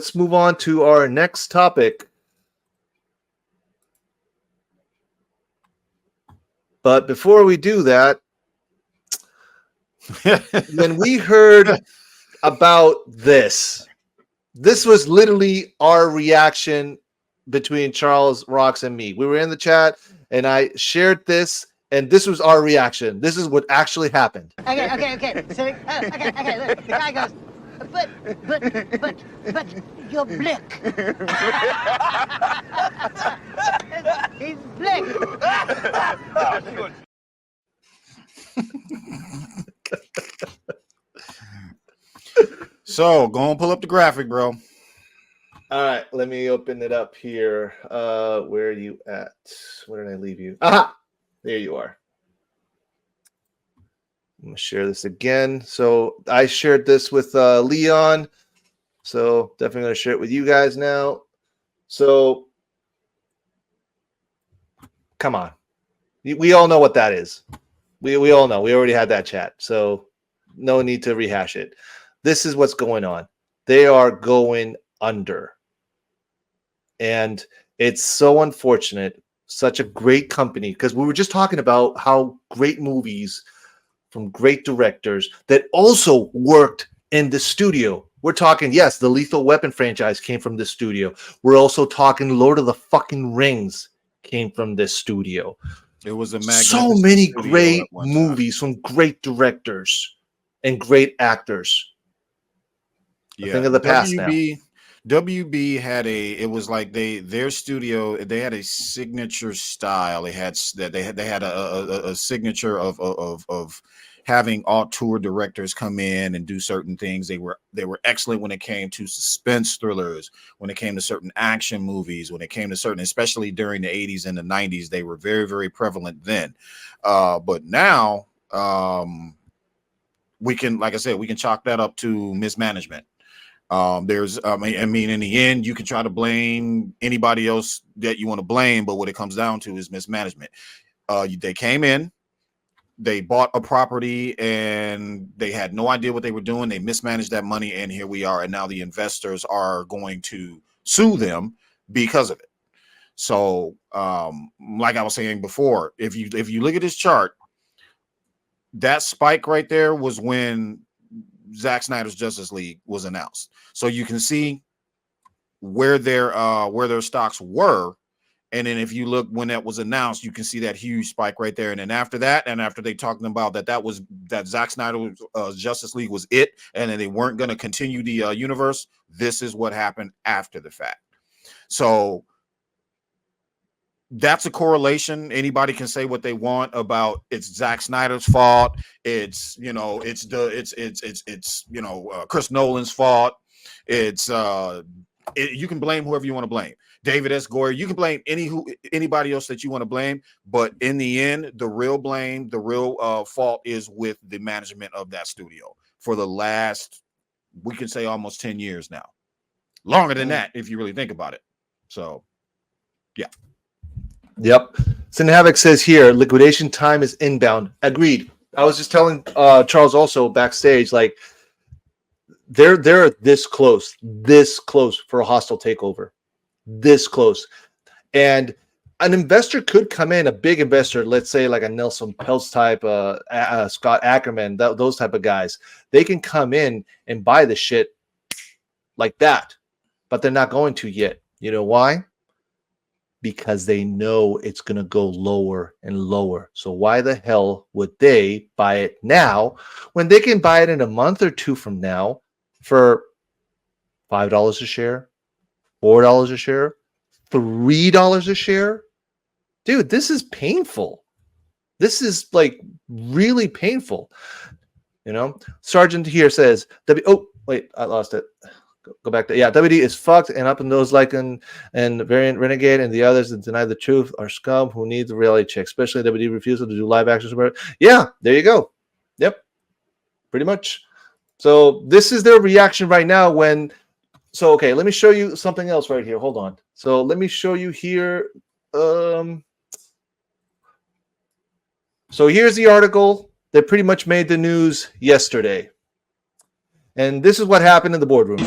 let's move on to our next topic. But before we do that, when we heard about this was literally our reaction between Charles, Rox, and me. We were in the chat, and I shared this, and this was our reaction. This is what actually happened. Okay. So, okay. Look, the guy goes, but, you're Blick. He's Blick. So, go and pull up the graphic, bro. All right, let me open it up here. Where are you at? Where did I leave you? Aha! There you are. I'm going to share this again. So I shared this with Leon. So definitely going to share it with you guys now. So come on. We all know what that is. We all know. We already had that chat. So no need to rehash it. This is what's going on. They are going under. And it's so unfortunate. Such a great company. Because we were just talking about how great movies from great directors that also worked in the studio. We're talking, yes, the Lethal Weapon franchise came from this studio. We're also talking Lord of the fucking Rings came from this studio. It was a so many great movies from great directors and great actors. Yeah, think of the past now. WB had their studio. They had a signature style. They had a signature of having auteur directors come in and do certain things. They were excellent when it came to suspense thrillers, when it came to certain action movies, when it came to certain, especially during the 80s and the 90s, they were very, very prevalent then. But now we can, like I said, we can chalk that up to mismanagement. In the end, you can try to blame anybody else that you want to blame, but what it comes down to is mismanagement. They came in, they bought a property, and they had no idea what they were doing. They mismanaged that money, and here we are. And now the investors are going to sue them because of it. So, like I was saying before, if you look at this chart, that spike right there was when Zack Snyder's Justice League was announced. So you can see where their stocks were. And then if you look when that was announced, you can see that huge spike right there. And then after that, and after they talking about that Zack Snyder's Justice League was it, and then they weren't going to continue the universe, this is what happened after the fact. So that's a correlation. Anybody can say what they want about it's Zack Snyder's fault. It's Chris Nolan's fault. You can blame whoever you want to blame. David S. Goyer, you can blame anybody else that you want to blame, but in the end, the real fault is with the management of that studio for the last, we can say, almost 10 years now. Longer than that, if you really think about it. So, yeah. Yep. Sin Havoc says here, liquidation time is inbound. Agreed. I was just telling Charles also backstage, like they're this close for a hostile takeover. This close. And an investor could come in, a big investor, let's say like a Nelson Peltz type, Scott Ackerman, those type of guys. They can come in and buy the shit like that, but they're not going to yet. You know why? Because they know it's going to go lower and lower. So why the hell would they buy it now when they can buy it in a month or two from now for $5 a share, $4 a share, $3 a share? Dude, this is painful. This is like really painful. You know, Sergeant here says, oh, wait, I lost it. Go back to, yeah, WD is fucked, and up in those like and Variant Renegade and the others that deny the truth are scum who need the reality check, especially WD refusal to do live action. Yeah, there you go. Yep, pretty much. So this is their reaction right now so okay, let me show you something else right here. Hold on. So let me show you here. So here's the article that pretty much made the news yesterday. And this is what happened in the boardroom.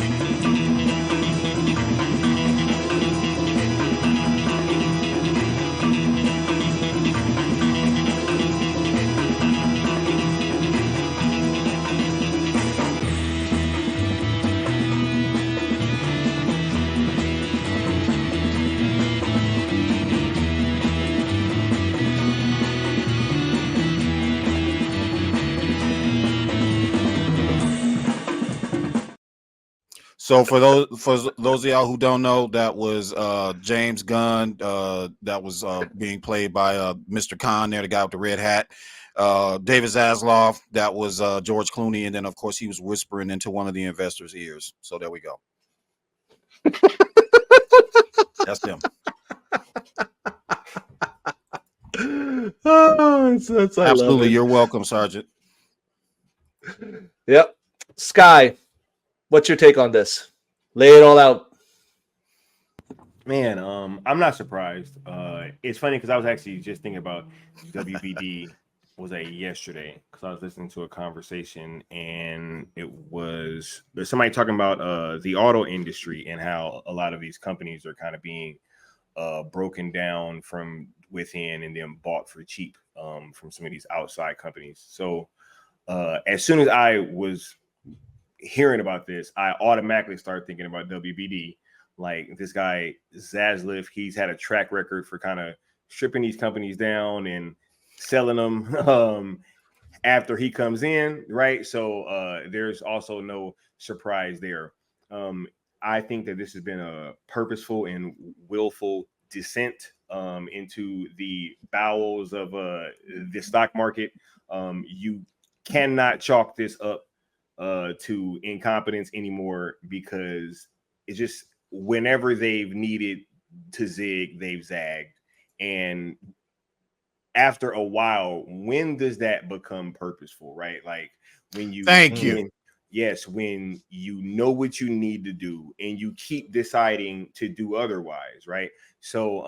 So for those of y'all who don't know, that was James Gunn. That was being played by Mr. Khan there, the guy with the red hat. David Zaslav, that was George Clooney, and then of course he was whispering into one of the investors' ears. So there we go. That's them. Oh, that's I Absolutely, love it. you're welcome, Sergeant. Yep. Sky, what's your take on this? Lay it all out. Man, I'm not surprised. It's funny because I was actually just thinking about WBD was yesterday because I was listening to a conversation and there's somebody talking about the auto industry and how a lot of these companies are kind of being broken down from within and then bought for cheap from some of these outside companies. So as soon as I was hearing about this, I automatically started thinking about WBD. Like this guy Zaslav, he's had a track record for kind of stripping these companies down and selling them after he comes in, right? So there's also no surprise there. I think that this has been a purposeful and willful descent into the bowels of the stock market. You cannot chalk this up to incompetence anymore because it's just whenever they've needed to zig, they've zagged. And after a while, when does that become purposeful, right? Like when you when you know what you need to do and you keep deciding to do otherwise, right? So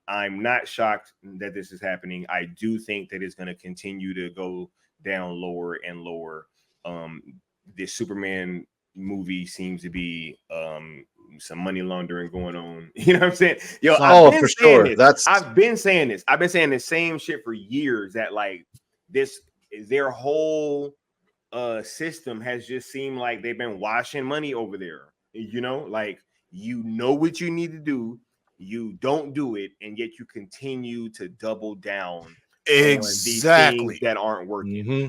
I'm not shocked that this is happening. I do think that it's going to continue to go down lower and lower. This Superman movie seems to be some money laundering going on. You know what I'm saying? Yo, For sure. I've been saying this. I've been saying the same shit for years that like their whole system has just seemed like they've been washing money over there. You know, like you know what you need to do, you don't do it, and yet you continue to double down on these things that aren't working. Mm-hmm.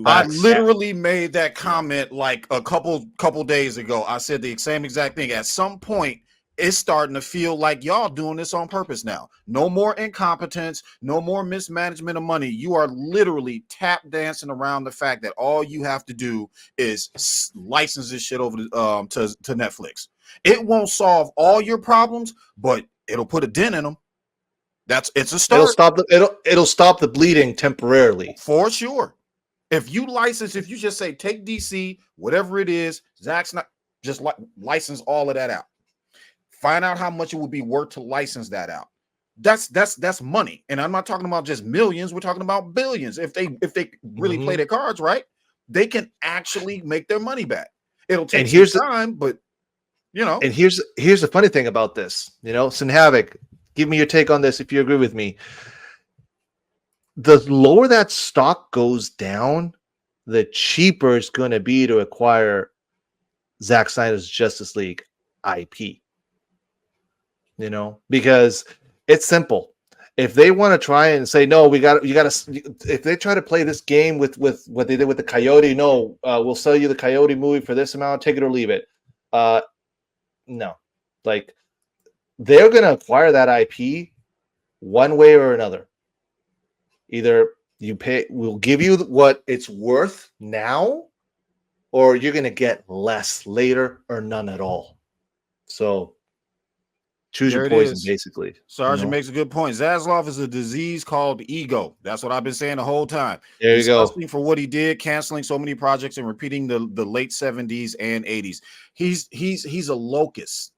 I literally made that comment like a couple days ago. I said the same exact thing. At some point, it's starting to feel like y'all doing this on purpose now. No more incompetence, no more mismanagement of money. You are literally tap dancing around the fact that all you have to do is license this shit over to Netflix. It won't solve all your problems, but it'll put a dent in them. It's a start. It'll stop the bleeding temporarily. For sure. If you just say take DC, whatever it is, Zack's not just license all of that out. Find out how much it would be worth to license that out. That's money, and I'm not talking about just millions. We're talking about billions. If they really play their cards right, they can actually make their money back. It'll take some time, but you know. And here's the funny thing about this. You know, Sin Havoc, give me your take on this if you agree with me. The lower that stock goes down, the cheaper it's going to be to acquire Zack Snyder's Justice League IP. You know, because it's simple. If they want to try and say no, you got to. If they try to play this game with what they did with the Coyote, no, we'll sell you the Coyote movie for this amount, take it or leave it. No, like they're going to acquire that IP one way or another. Either we'll give you what it's worth now, or you're going to get less later or none at all. So choose your poison, basically. Sergeant makes a good point. Zaslav is a disease called ego. That's what I've been saying the whole time. There you go. For what he did, canceling so many projects and repeating the late 70s and 80s. He's a locust.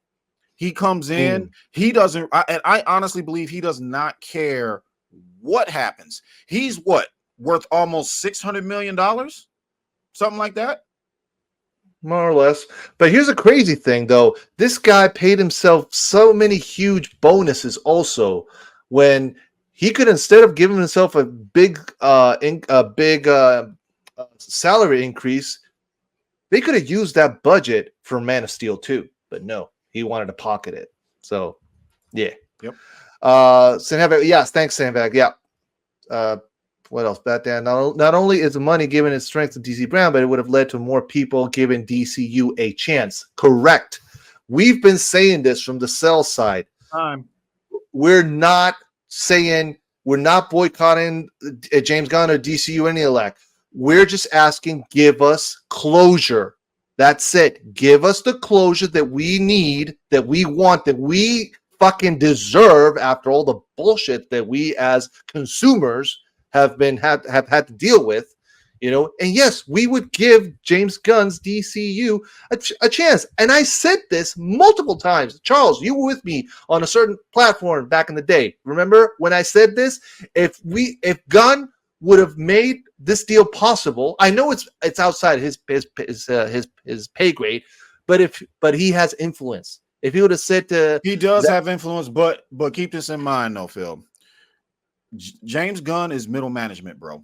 He comes in, he doesn't, I honestly believe he does not care what happens. He's worth almost $600 million, something like that, more or less. But here's a crazy thing, though. This guy paid himself so many huge bonuses also, when he could, instead of giving himself a big salary increase, they could have used that budget for Man of Steel 2, but no, he wanted to pocket it. So yeah. Yep. Sanhavac, yes, thanks, Sanhavac. Yeah. what else? Batman. Not only is the money given its strength to DC brand, but it would have led to more people giving DCU a chance. Correct. We've been saying this from the sell side. We're not saying we're not boycotting James Gunn or DCU or any of that. We're just asking, give us closure. That's it. Give us the closure that we need, that we want, that we fucking deserve after all the bullshit that we as consumers have had to deal with, you know. And yes, we would give James Gunn's DCU a chance. And I said this multiple times. Charles, you were with me on a certain platform back in the day. Remember when I said this? If Gunn would have made this deal possible, I know it's outside his pay grade, but he has influence. If he would have said to he does have influence, but keep this in mind though, Phil. James Gunn is middle management, bro.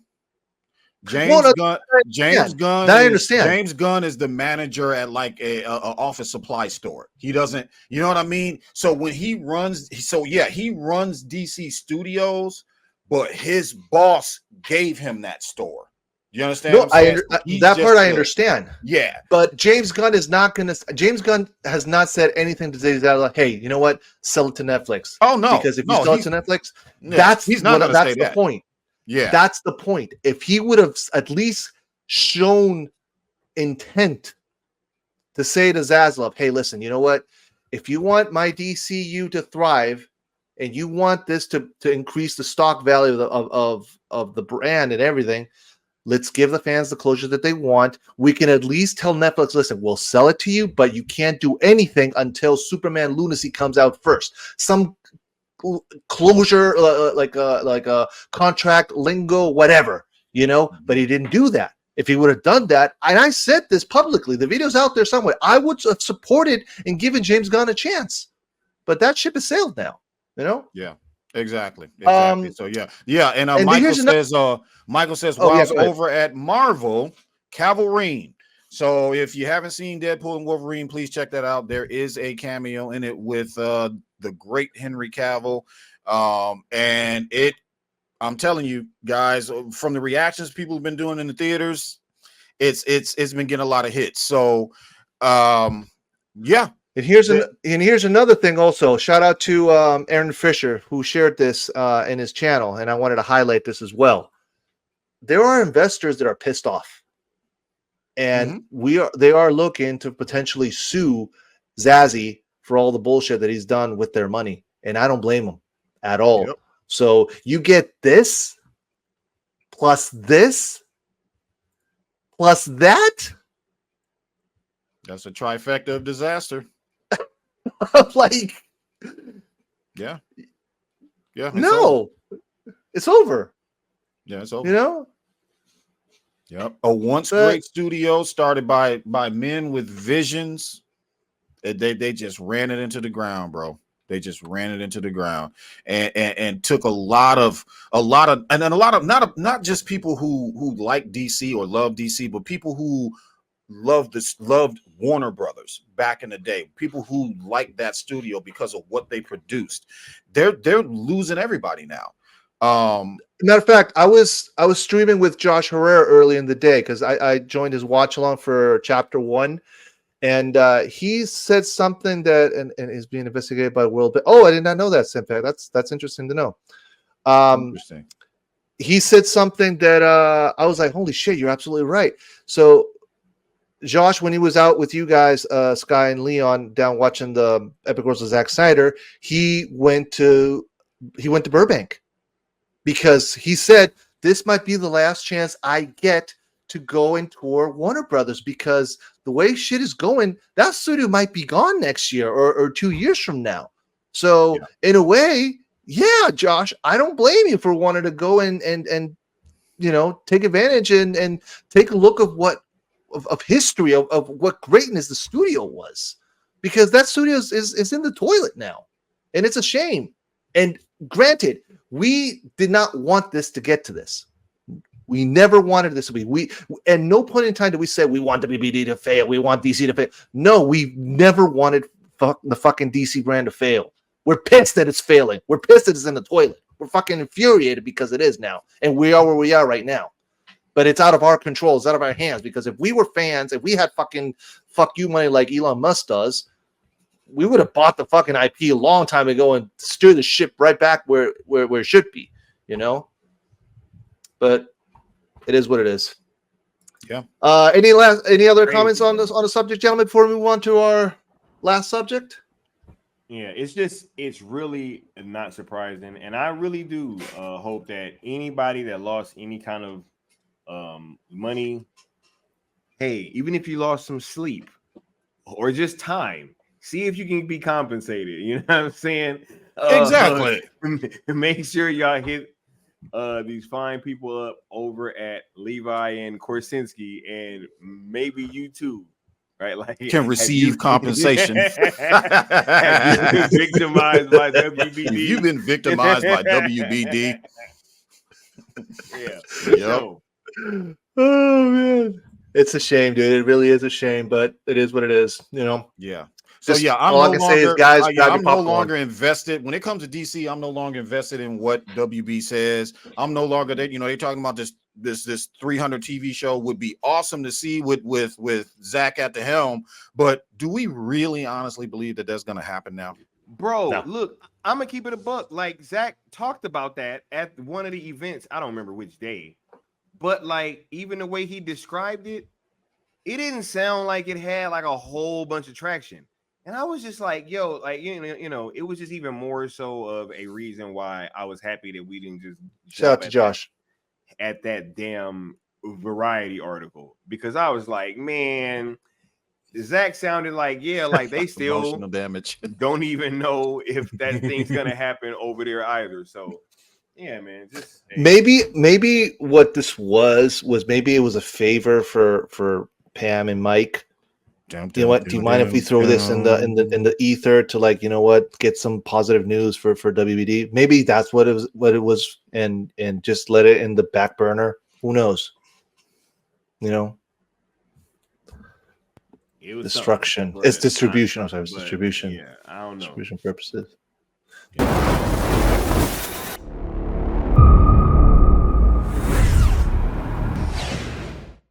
James Gunn. I understand. James Gunn is the manager at like a office supply store. He doesn't, you know what I mean? So when he runs, he runs DC Studios, but his boss gave him that store. You understand? No, that part I understand. Yeah, but James Gunn is not going to. James Gunn has not said anything to say that. Like, hey, you know what? Sell it to Netflix. Oh no, because if you sell it to Netflix, that's the point. Yeah, that's the point. If he would have at least shown intent to say to Zaslav, hey, listen, you know what? If you want my DCU to thrive, and you want this to increase the stock value of the brand and everything, let's give the fans the closure that they want. We can at least tell Netflix, listen, we'll sell it to you, but you can't do anything until Superman Lunacy comes out first. Some closure, like a contract lingo, whatever, you know, but he didn't do that. If he would have done that, and I said this publicly, the video's out there somewhere, I would have supported and given James Gunn a chance. But that ship has sailed now, you know? Yeah. Exactly. So yeah. And Michael says whilst over at Marvel, Cavalrine. So if you haven't seen Deadpool and Wolverine, please check that out. There is a cameo in it with the great Henry Cavill. And I'm telling you guys, from the reactions people have been doing in the theaters, it's been getting a lot of hits. So yeah. And here's another thing also. Shout out to Aaron Fisher, who shared this in his channel, and I wanted to highlight this as well. There are investors that are pissed off, and they are looking to potentially sue Zazie for all the bullshit that he's done with their money, and I don't blame them at all. Yep. So you get this, plus that. That's a trifecta of disaster. Like, yeah. It's over. Yeah, it's over. You know. Yep. A once great studio started by men with visions. They just ran it into the ground, bro. They just ran it into the ground and took a lot of not just people who like DC or love DC, but people who loved Warner Brothers back in the day. People who liked that studio because of what they produced. They're losing everybody now. Matter of fact, I was streaming with Josh Herrera early in the day because I joined his watch along for chapter 1, and he said something that and is being investigated by World. Oh, I did not know that, Simpak. That's interesting to know. Interesting. He said something that I was like, holy shit, you're absolutely right. So Josh, when he was out with you guys, Sky and Leon, down watching the Epic Wars with Zack Snyder, he went to Burbank because he said this might be the last chance I get to go and tour Warner Brothers, because the way shit is going, that studio might be gone next year or 2 years from now. So in a way, yeah, Josh, I don't blame you for wanting to go and you know, take advantage and take a look of what of history of what greatness the studio was, because that studio is in the toilet now, and it's a shame. And granted, we did not want this to get to this. We never wanted this to be. We at no point in time did we say we want WBD to fail. We want DC to fail. No, we never wanted the fucking DC brand to fail. We're pissed that it's failing. We're pissed that it's in the toilet. We're fucking infuriated because it is now, and we are where we are right now. But it's out of our control. It's out of our hands, because if we were fans, if we had fucking fuck you money like Elon Musk does, we would have bought the fucking IP a long time ago and steer the ship right back where it should be, you know. But it is what it is. Yeah. Any other Crazy, comments on this, on the subject, gentlemen, before we move on to our last subject? Yeah, it's really not surprising, and I really do hope that anybody that lost any kind of money, hey, even if you lost some sleep or just time, see if you can be compensated. You know what I'm saying? Exactly. Make sure y'all hit these fine people up over at Levi and Korsinski, and maybe you too, right? Like, Can receive compensation. Have you been victimized by WBD? If you've been victimized by WBD. Yeah. Yep. Oh man, it's a shame, dude. It really is a shame, but it is what it is, you know. Yeah. So Just yeah, I'm all I no can say is, longer, guys, yeah, grab your I'm no popcorn. longer invested when it comes to DC. I'm no longer invested in what WB says. I'm no longer that, you know, they're talking about this 300 TV show would be awesome to see with Zach at the helm, but do we really honestly believe that that's going to happen now? Bro, No. look, I'm gonna keep it a buck. Like, Zach talked about that at one of the events. I don't remember which day, but like, even the way he described it, it didn't sound like it had like a whole bunch of traction. And I was just like, yo, like, you know, it was just even more so of a reason why I was happy that we didn't just Shout out jump to at Josh. at that damn Variety article, because I was like, man, Zach sounded like, yeah, like they still Emotional damage. don't even know if that thing's gonna happen over there either. So yeah, man, just hey. Maybe what this was maybe it was a favor for Pam and Mike. You know what? Do you mind if we throw this in the ether to, like, you know what, get some positive news for WBD? Maybe that's what it was, and just let it in the back burner. Who knows? You know, It was destruction. something, It's but distribution. I'm not sorry, it's something, but distribution. Yeah, I don't know. Distribution purposes. Yeah.